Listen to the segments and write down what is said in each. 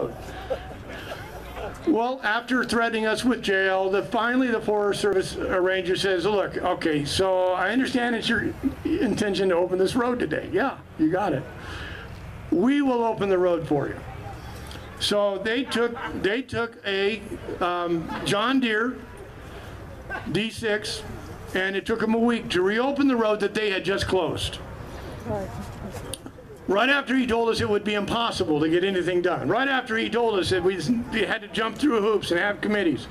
road. Well, after threatening us with jail, finally the Forest Service ranger says, look, okay, so I understand it's your intention to open this road today. Yeah, you got it. We will open the road for you. So they took a John Deere D6, and it took them a week to reopen the road that they had just closed. Right after he told us it would be impossible to get anything done. Right after he told us that we had to jump through hoops and have committees.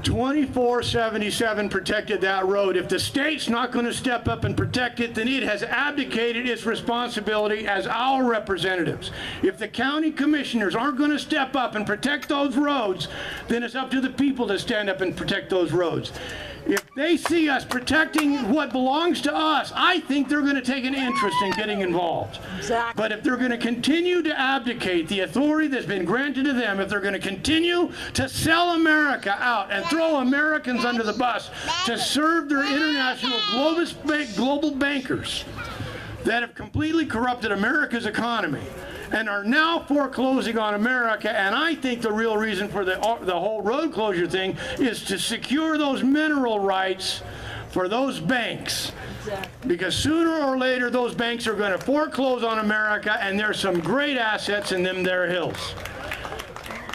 2477 protected that road. If the state's not going to step up and protect it, then it has abdicated its responsibility as our representatives. If the county commissioners aren't going to step up and protect those roads, then it's up to the people to stand up and protect those roads. If they see us protecting what belongs to us, I think they're going to take an interest in getting involved. Exactly. But if they're going to continue to abdicate the authority that's been granted to them, if they're going to continue to sell America out and throw Americans under the bus to serve their international global bankers that have completely corrupted America's economy and are now foreclosing on America, and I think the real reason for the whole road closure thing is to secure those mineral rights for those banks. Exactly. Because sooner or later those banks are going to foreclose on America, and there's some great assets in them there hills.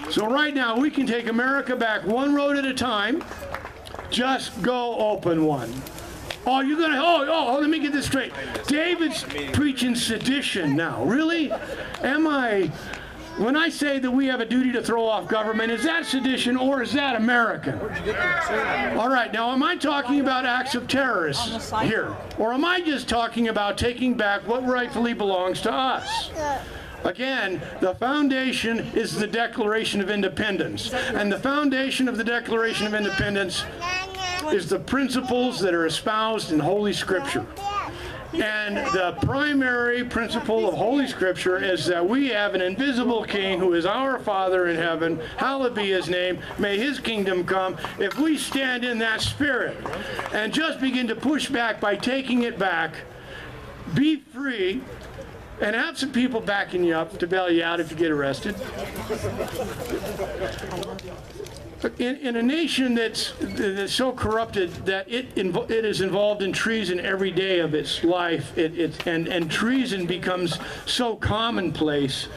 So right now we can take America back one road at a time. Just go open one. Oh, you're gonna, let me get this straight. David's preaching sedition now. Really? Am I, when I say that we have a duty to throw off government, is that sedition or is that American? All right, now am I talking about acts of terrorists here? Or am I just talking about taking back what rightfully belongs to us? Again, the foundation is the Declaration of Independence. And the foundation of the Declaration of Independence is the principles that are espoused in Holy Scripture. And the primary principle of Holy Scripture is that we have an invisible King who is our Father in heaven. Hallowed be his name. May his kingdom come. If we stand in that spirit and just begin to push back by taking it back, be free, and have some people backing you up to bail you out if you get arrested. In a nation that's so corrupted that it is involved in treason every day of its life, and treason becomes so commonplace,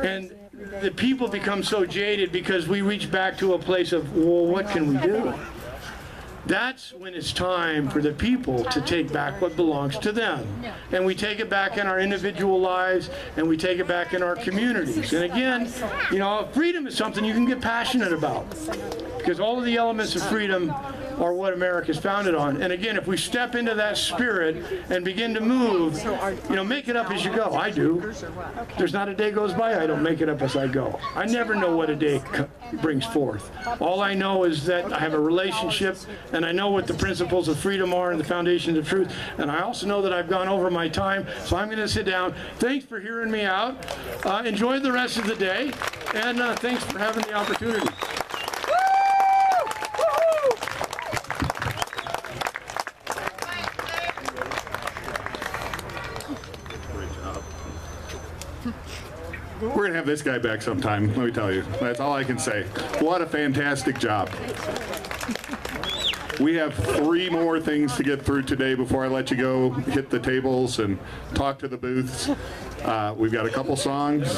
and the people become so jaded because we reach back to a place of, well, what can we do? That's when it's time for the people to take back what belongs to them. And we take it back in our individual lives, and we take it back in our communities. And again, you know, freedom is something you can get passionate about, because all of the elements of freedom are what America is founded on. And again, if we step into that spirit and begin to move, you know, make it up as you go. I do. There's not a day goes by I don't make it up as I go. I never know what a day brings forth. All I know is that I have a relationship, and I know what the principles of freedom are and the foundations of truth. And I also know that I've gone over my time, so I'm going to sit down. Thanks for hearing me out. Enjoy the rest of the day, and thanks for having the opportunity. We're going to have this guy back sometime, let me tell you. That's all I can say. What a fantastic job. We have 3 more things to get through today before I let you go hit the tables and talk to the booths. We've got a couple songs,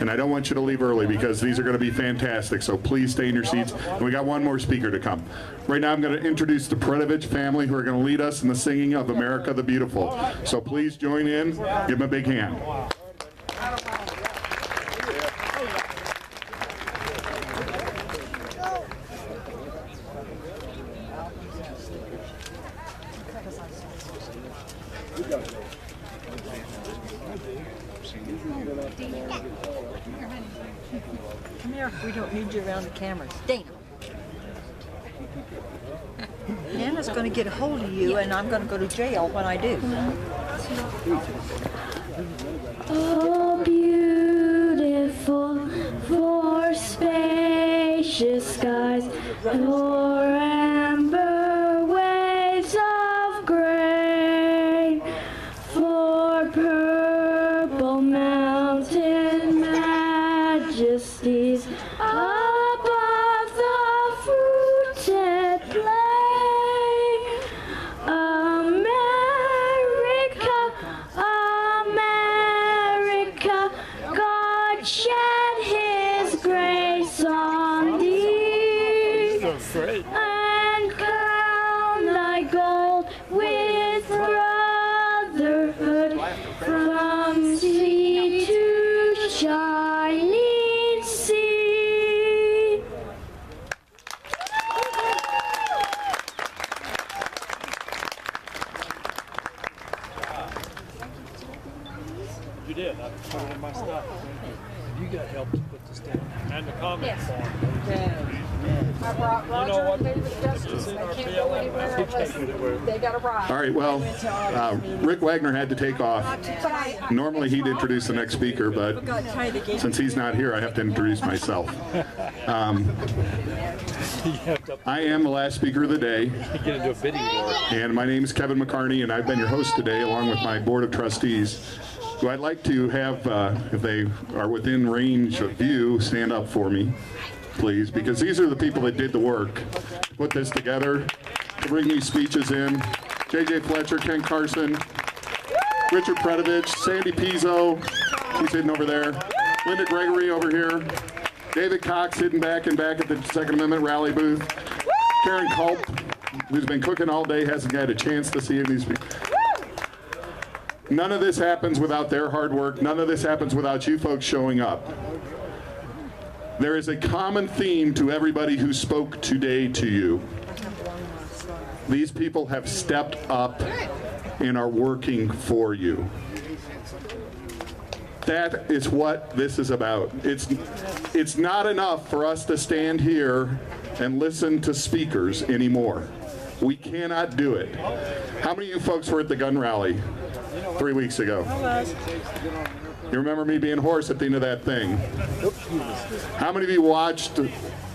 and I don't want you to leave early because these are going to be fantastic, so please stay in your seats. And we got one more speaker to come. Right now I'm going to introduce the Predovich family, who are going to lead us in the singing of America the Beautiful. So please join in. Give them a big hand. Come here, we don't need you around the cameras. Dana. Nana's going to get a hold of you, and I'm going to go to jail when I do. Oh, beautiful, for spacious skies, for amber waves of grain, for purple mountain majesty. majesties above the fruited plain. America, America, God shed his grace on thee, and crown thy gold with brotherhood from sea to shining sea. You did. I put it in my stuff. You got help to put this down. And the comment form. I brought Roger and David Justice. They can't go anywhere unless they got a ride. All right, well, Rick Wagner had to take off. Normally he'd introduce the next speaker, but since he's not here, I have to introduce myself. I am the last speaker of the day, and my name is Kevin McCarney, and I've been your host today along with my board of trustees, who I'd like to have, if they are within range of view, stand up for me, please, because these are the people that did the work to put this together, to bring these speeches in. J.J. Fletcher, Ken Carson, Richard Predovich, Sandy Pizzo, he's hidden over there, Linda Gregory over here, David Cox hidden back at the Second Amendment rally booth, Karen Culp, who's been cooking all day, hasn't had a chance to see any of these people. None of this happens without their hard work. None of this happens without you folks showing up. There is a common theme to everybody who spoke today to you. These people have stepped up and are working for you. That is what this is about. It's not enough for us to stand here and listen to speakers anymore. We cannot do it. How many of you folks were at the gun rally 3 weeks ago? You remember me being hoarse at the end of that thing? How many of you watched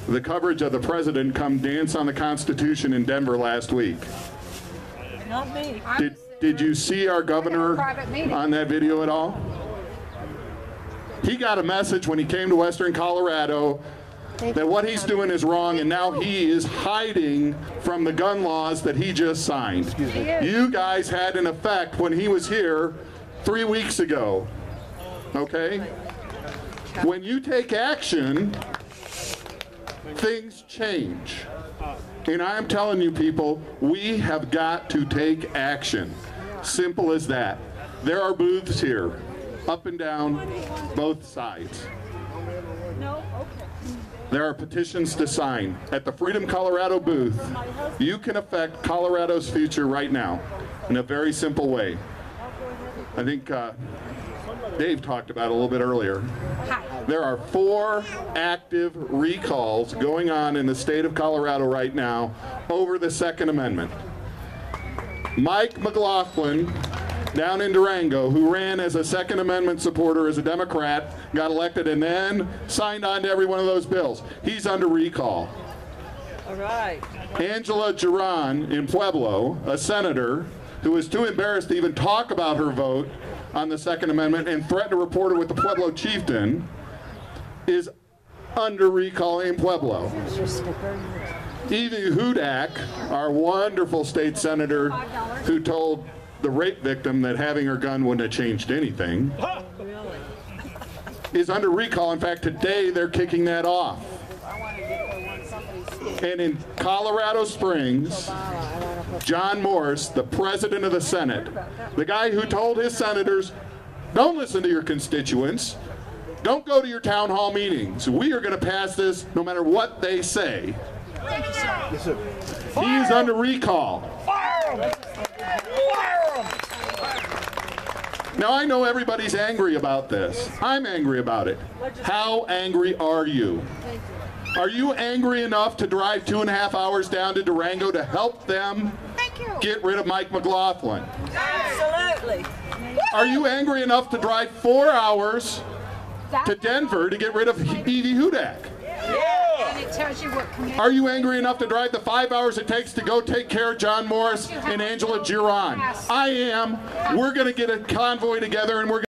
the coverage of the president come dance on the Constitution in Denver last week? Not me. Did you see our governor on that video at all? He got a message when he came to Western Colorado that what he's doing is wrong, and now he is hiding from the gun laws that he just signed. You guys had an effect when he was here 3 weeks ago, okay? When you take action, things change. And I am telling you people, we have got to take action. Simple as that. There are booths here, up and down, both sides. There are petitions to sign. At the Freedom Colorado booth, you can affect Colorado's future right now in a very simple way. I think Dave talked about it a little bit earlier. There are 4 active recalls going on in the state of Colorado right now over the Second Amendment. Mike McLaughlin down in Durango, who ran as a Second Amendment supporter as a Democrat, got elected and then signed on to every one of those bills. He's under recall. All right. Angela Giron in Pueblo, a senator who was too embarrassed to even talk about her vote on the Second Amendment and threatened a reporter with the Pueblo chieftain, is under recall in Pueblo. Evie Hudak, our wonderful state senator who told the rape victim that having her gun wouldn't have changed anything, is under recall. In fact, today they're kicking that off. And in Colorado Springs, John Morse, the president of the Senate, the guy who told his senators, don't listen to your constituents, don't go to your town hall meetings, we are going to pass this no matter what they say. Yes, sir. He is under recall. Now, I know everybody's angry about this. I'm angry about it. How angry are you? Are you angry enough to drive 2.5 hours down to Durango to help them get rid of Mike McLaughlin? Absolutely. Are you angry enough to drive 4 hours to Denver to get rid of Evie Hudak? And it tells you what committee. Are you angry enough to drive the 5 hours it takes to go take care of John Morris and Angela Giron? I am. We're going to get a convoy together and we're